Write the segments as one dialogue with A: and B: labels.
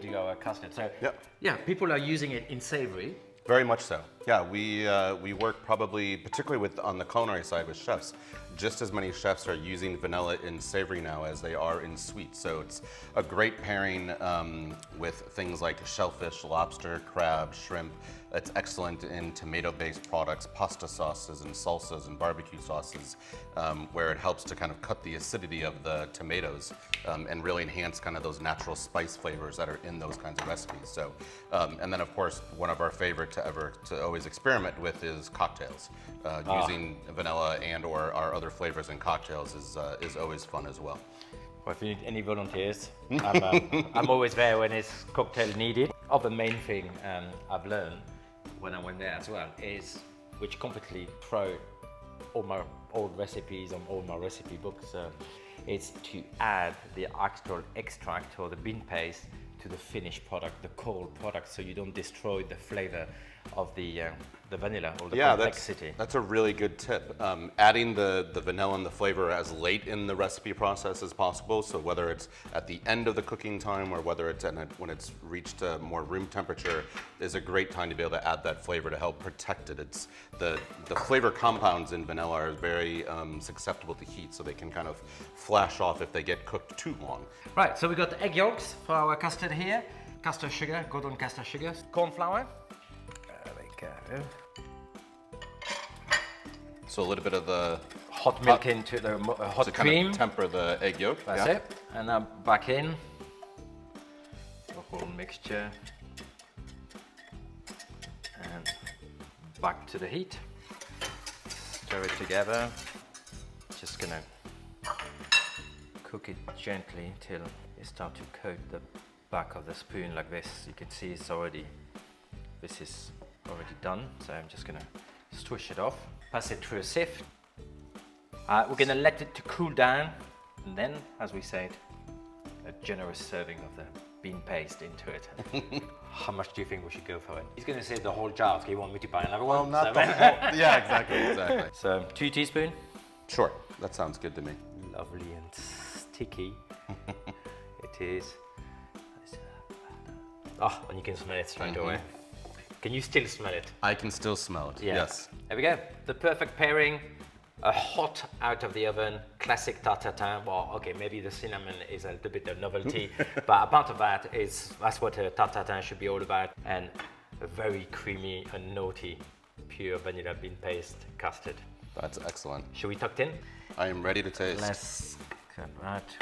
A: do our custard. So
B: Yep.
A: yeah, people are using it in savory.
B: Very much so. Yeah, we work probably, particularly on the culinary side with chefs, just as many chefs are using vanilla in savory now as they are in sweet. So it's a great pairing with things like shellfish, lobster, crab, shrimp. It's excellent in tomato-based products, pasta sauces and salsas and barbecue sauces, where it helps to kind of cut the acidity of the tomatoes and really enhance kind of those natural spice flavors that are in those kinds of recipes. So, and then of course, one of our favorite to always experiment with is cocktails. Using vanilla and or our other flavors in cocktails is always fun as well.
A: Well, if you need any volunteers, I'm always there when it's cocktail needed. Other main thing I've learned when I went there as well is, which completely throw all my old recipes on all my recipe books, is to add the actual extract or the bean paste to the finished product, the cold product, so you don't destroy the flavor of the vanilla or the complexity.
B: That's a really good tip. Adding the vanilla and the flavor as late in the recipe process as possible, so whether it's at the end of the cooking time or whether it's when it's reached a more room temperature, is a great time to be able to add that flavor to help protect it. It's the flavor compounds in vanilla are very susceptible to heat, so they can kind of flash off if they get cooked too long.
A: Right, so we got egg yolks for our custard here, custard sugar, golden custard sugar, corn flour. There we go.
B: So a little bit of the
A: hot milk into the hot
B: to
A: cream.
B: Kind of temper the egg yolk.
A: That's it. And now back in the whole mixture. And back to the heat. Stir it together. Just gonna cook it gently till it starts to coat the back of the spoon like this. You can see this is already done. So I'm just gonna swish it off, pass it through a sieve. We're gonna let it to cool down, and then, as we said, a generous serving of the bean paste into it. How much do you think we should go for it? He's gonna save the whole jar, so you want me to buy another one?
B: Well, not the whole, yeah, exactly.
A: So 2 teaspoons.
B: Sure, that sounds good to me.
A: Lovely and sticky. It is. Oh, and you can smell it straight away. Can you still smell it?
B: I can still smell it,
A: Yeah.
B: yes.
A: There we go. The perfect pairing. A hot out of the oven, classic tarte tatin. Well, okay, maybe the cinnamon is a little bit of novelty, but apart of that, that's what a tarte tatin should be all about. And a very creamy and naughty, pure vanilla bean paste custard.
B: That's excellent.
A: Should we tuck it in?
B: I am ready to taste.
A: Let's cut that.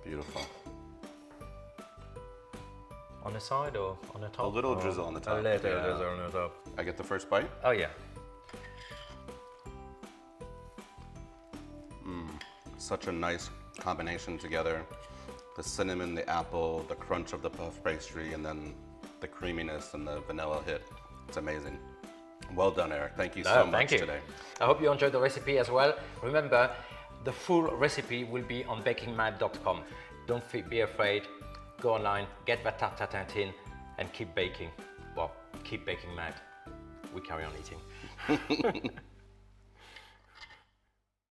B: Beautiful.
A: On the side or on the top?
B: A little drizzle on the top.
A: A little drizzle on the top.
B: I get the first bite?
A: Oh yeah.
B: Such a nice combination together. The cinnamon, the apple, the crunch of the puff pastry, and then the creaminess and the vanilla hit. It's amazing. Well done, Eric. Thank you so much today.
A: I hope you enjoyed the recipe as well. Remember, the full recipe will be on bakingmad.com. Don't be afraid. Go online, get that tarte tatin tin, and keep baking. Well, keep baking mad. We carry on eating.